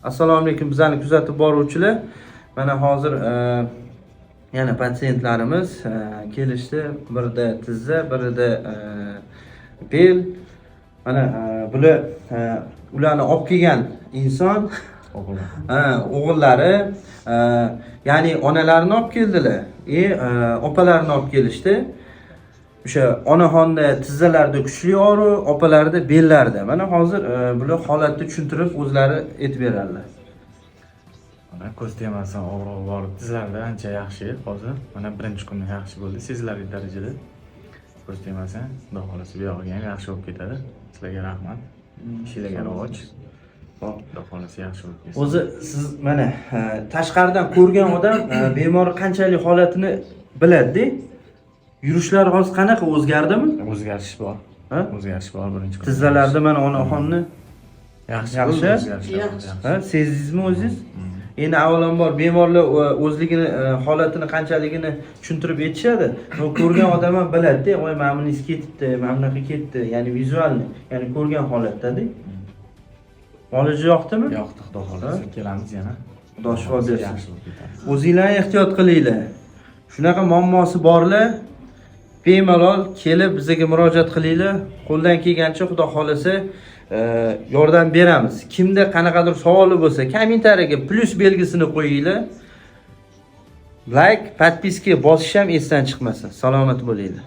Assalomu alaykum bizlarni kuzatib boruvchilar. Mana hozir yana patsientlarimiz kelishdi. Birida tizza, birida bel. Mana bular ularni olib kelgan inson o'g'illari, ya'ni onalarini olib keldilar, opalarini olib kelishdi. O'sha onaxonda tizzalarda kuchli og'riq, opalarida bellarda. Mana hozir bular holatni tushuntirib o'zlari aytib beradilar. Mana ko'z temasdan og'riq bor, tizzalarda ancha yaxshi hozir. Mana birinchi kuni yaxshi bo'ldi, sezilarli darajada. Ko'z temasdan, xudo xolasa bu yog'iga ham yaxshi bo'lib ketadi. Sizlarga rahmat. Ishinglarga rivoj. Xudo xolasa yaxshi bo'lib ketsin. O'zi siz mana tashqaridan ko'rgan odam bemor qanchalik holatini biladi-da. Yurishlari hozir qanaqa o'zgardimi? O'zgarish bor. O'zgarish bor birinchi kun. Tizzalarda mana onaxonni yaxshi. Ha, sezdingizmi o'zingiz? Endi avvalambor bemorlar o'zligini holatini qanchaligini tushuntirib aytishadi. Ko'rgan odam ham biladi-da, "Voy, mana bunisi ketibdi, mana bunaqa ketdi", ya'ni vizualni, ya'ni ko'rgan holatda-da. Molaji yoqdimi? Yoqdi, xudo xolasa. Kelamiz yana. Xudo shifo bersin. O'zinglarni ehtiyot qilinglar. Shunaqa muammosi borlar, bemalol kelib bizga murojaat qilinglar. Qo'ldan kelgancha xudo xolasa yordam beramiz. Kimda qanaqadir savoli bo'lsa, kommentariyaga plus belgisini qo'yinglar. Like, podpiska bosish ham esdan chiqmasin. Salomat bo'linglar.